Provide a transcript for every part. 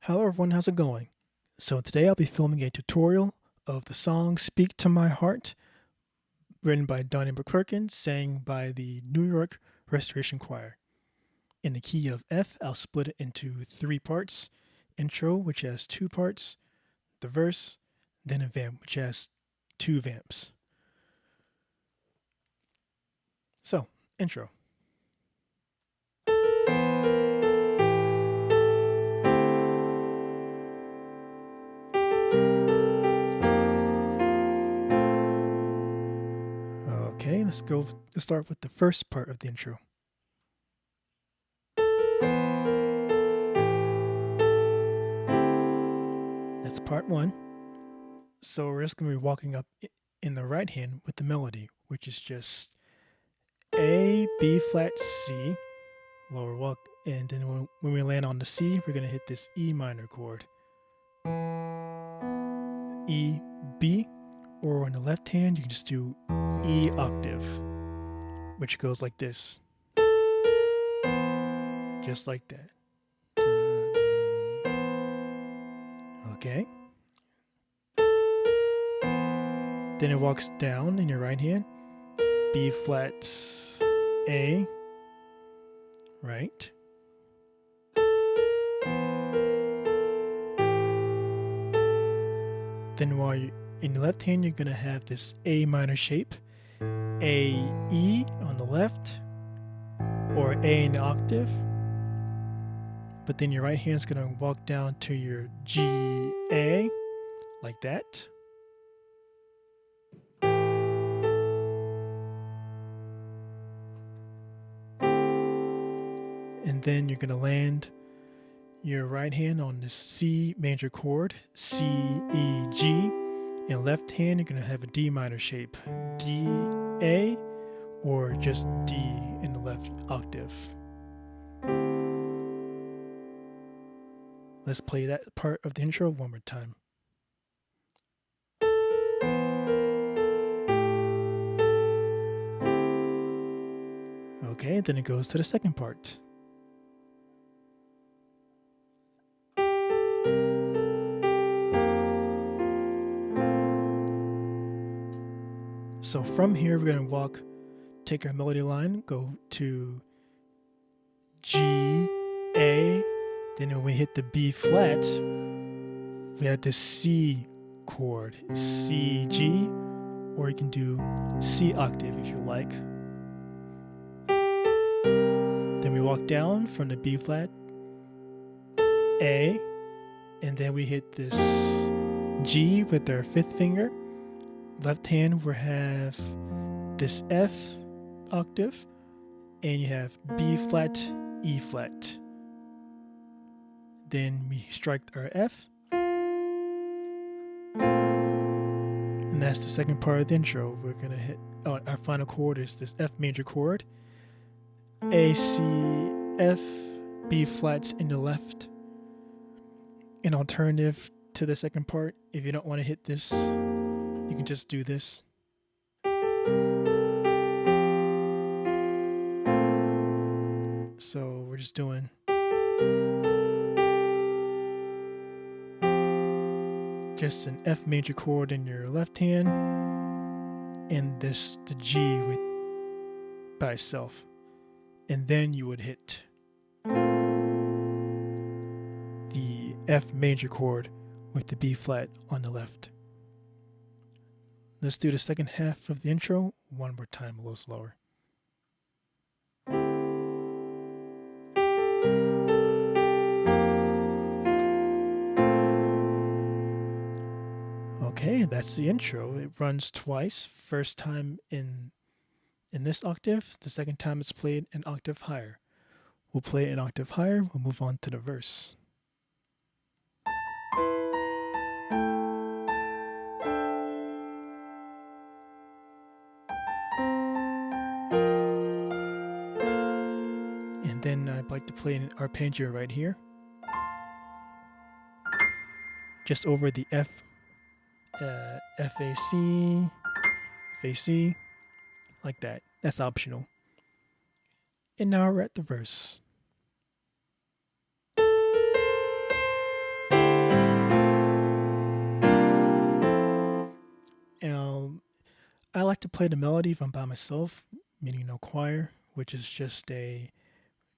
Hello everyone, how's it going? So today I'll be filming a tutorial of the song Speak to My Heart, written by Donnie McClurkin, sang by the New York Restoration Choir. In the key of F, I'll split it into 3 parts: intro, which has 2 parts, the verse, then a vamp, which has 2 vamps. So, intro. Okay, let's start with the first part of the intro. That's part 1. So we're just going to be walking up in the right hand with the melody, which is just A, B flat, C. Well, and then when we land on the C, we're going to hit this E minor chord. E, B, or on the left hand, you can just do E octave, which goes like this. Just like that. Okay. Then it walks down in your right hand. B flat, A, right. Then while you're in the left hand, you're going to have this A minor shape, A, E on the left, or A in the octave. But then your right hand is going to walk down to your G, A, like that. And then you're going to land your right hand on the C major chord, C, E, G. In left hand, you're going to have a D minor shape, D, A, or just D in the left octave. Let's play that part of the intro one more time. Okay, then it goes to the second part. So from here, we're going to take our melody line, go to G, A, then when we hit the B flat, we have this C chord, C, G, or you can do C octave if you like. Then we walk down from the B flat, A, and then we hit this G with our 5th finger. Left hand we have this F octave, and you have B flat, E flat. Then we strike our F, and that's the second part of the intro. We're gonna hit our final chord is this F major chord, A, C, F, B flats in the left. An alternative to the second part, if you don't want to hit this, you can just do this. So we're just doing just an F major chord in your left hand, and the G by itself, and then you would hit the F major chord with the B flat on the left. Let's do the second half of the intro one more time, a little slower. Okay, that's the intro. It runs twice. First time in this octave, the second time it's played an octave higher. We'll play it an octave higher, we'll move on to the verse. And then I'd like to play an arpeggio right here, just over the F, FAC, FAC, like that. That's optional. And now we're at the verse. I like to play the melody if I'm by myself, meaning no choir, which is just a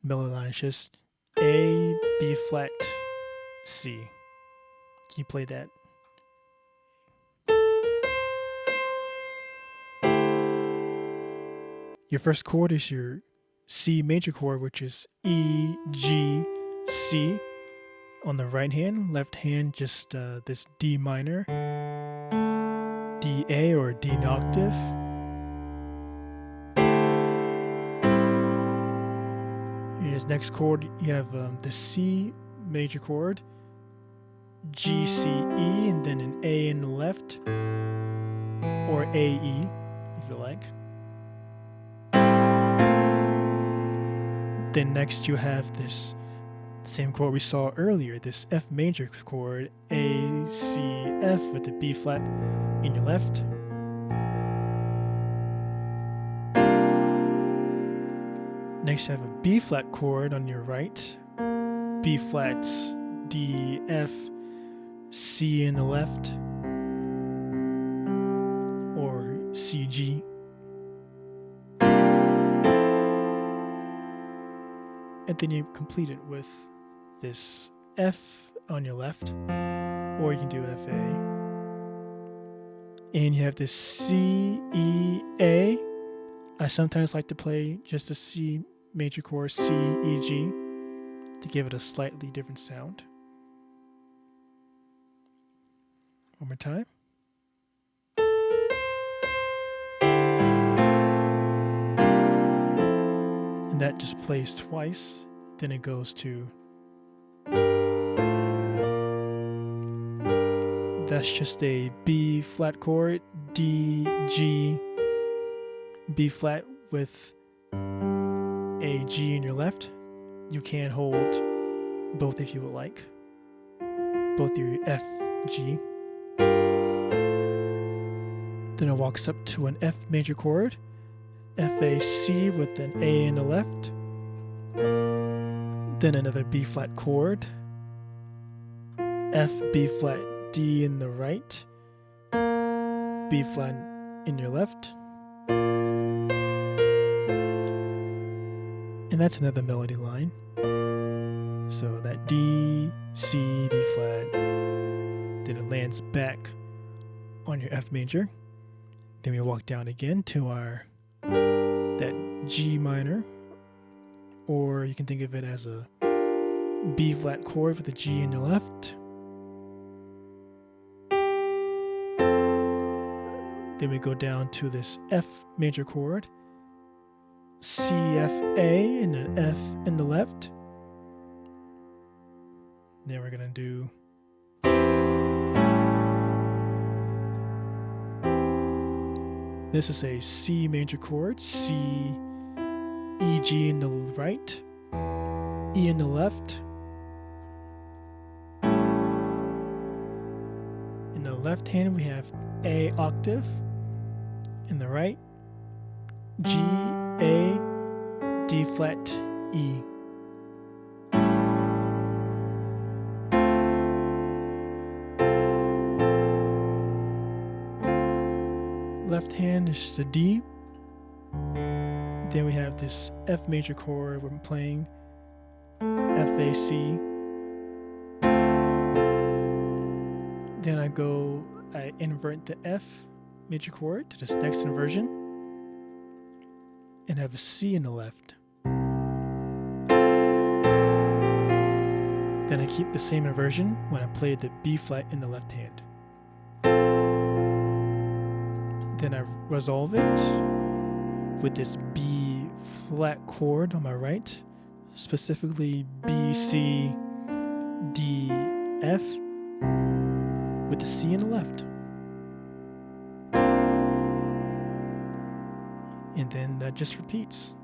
melody line. It's just A, B flat, C. Can you play that? Your first chord is your C major chord, which is E, G, C. On the right hand, left hand, just this D minor, D A or D in octave. Here's next chord, you have the C major chord, G, C, E, and then an A in the left, or A, E, if you like. Then next you have this same chord we saw earlier, this F major chord, A, C, F with the B flat in your left. Next you have a B flat chord on your right, B flat, D, F, C in the left, or C, G. And then you complete it with this F on your left, or you can do F, A. And you have this C, E, A. I sometimes like to play just a C major chord, C, E, G, to give it a slightly different sound. One more time. And that just plays twice. Then it goes to. That's just a B flat chord, D, G, B flat with a G in your left. You can hold both if you would like. Both your F, G. Then it walks up to an F major chord, F, A, C with an A in the left. Then another B flat chord, F, B flat, D in the right, B flat in your left. And that's another melody line. So that D, C, B flat, then it lands back on your F major. Then we walk down again to our that G minor, or you can think of it as a B flat chord with a G in the left. Then we go down to this F major chord, C, F, A, and an F in the left. Then we're gonna do this is a C major chord, C, E, G in the right, E in the left. In the left hand we have A octave. In the right, G, A, D flat, E. Left hand is the D. Then we have this F major chord we're playing, F, A, C. Then I invert the F major chord to this next inversion and have a C in the left. Then I keep the same inversion when I play the B flat in the left hand. Then I resolve it with this B flat chord on my right, specifically B, C, D, F, with the C in the left. And then that just repeats.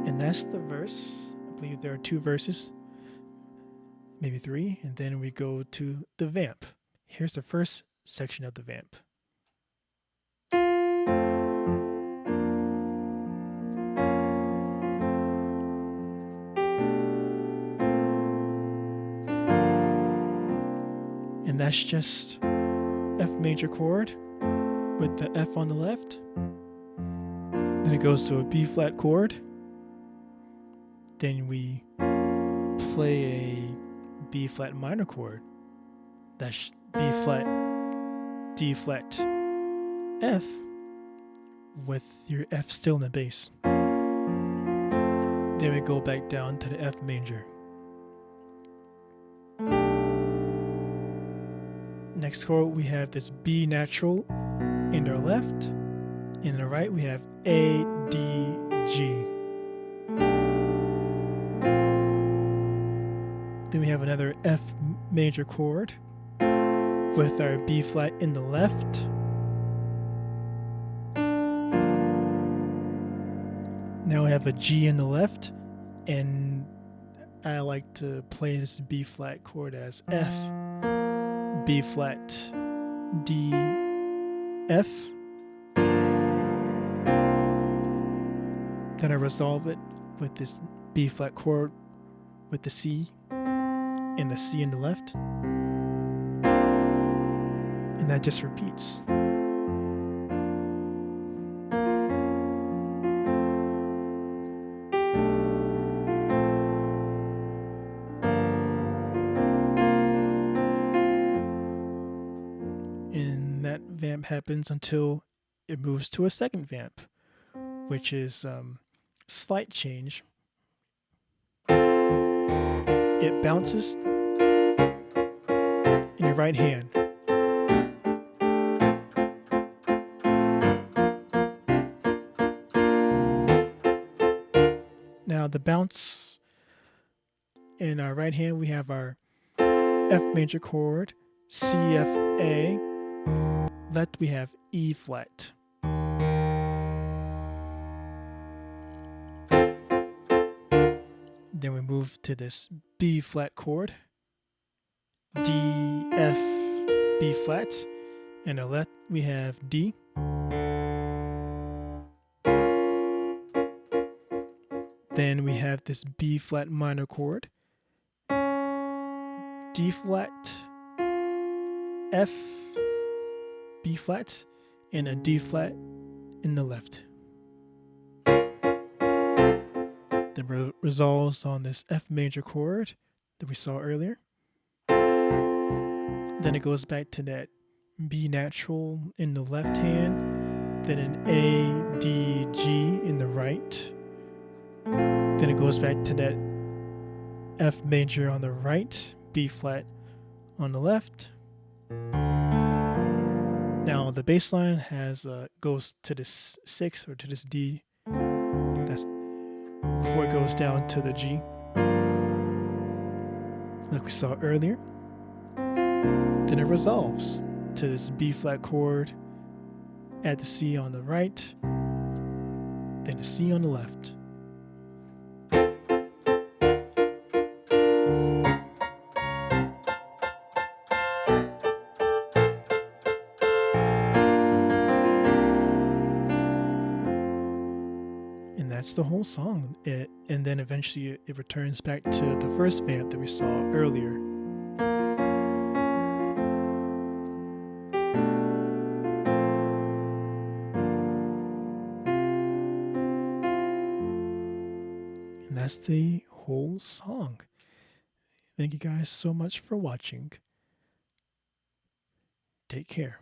And that's the verse. I believe there are two verses. maybe 3, and then we go to the vamp. Here's the first section of the vamp. And that's just F major chord with the F on the left. Then it goes to a B flat chord. Then we play a B flat minor chord. That's B flat, D flat, F, with your F still in the bass. Then we go back down to the F major. Next chord we have this B natural in our left. In the right we have A, D, G. Then we have another F major chord with our B flat in the left. Now we have a G in the left, and I like to play this B flat chord as F, B flat, D, F. Then I resolve it with this B flat chord with the C and the C in the left. And that just repeats. And that vamp happens until it moves to a second vamp, which is slight change. It bounces in your right hand. Now the bounce in our right hand, we have our F major chord, C, F, A. Left we have E flat. Then we move to this B flat chord, D, F, B flat, and on the left we have D. Then we have this B flat minor chord, D flat, F, B flat, and a D flat in the left. That resolves on this F major chord that we saw earlier. Then it goes back to that B natural in the left hand, then an A, D, G in the right. Then it goes back to that F major on the right, B flat on the left. Now the bass line has goes to this 6 or to this D. That's before it goes down to the G, like we saw earlier. Then it resolves to this B flat chord, add the C on the right, then a C on the left. And that's the whole song. And then eventually it returns back to the first vamp that we saw earlier. And that's the whole song. Thank you guys so much for watching. Take care.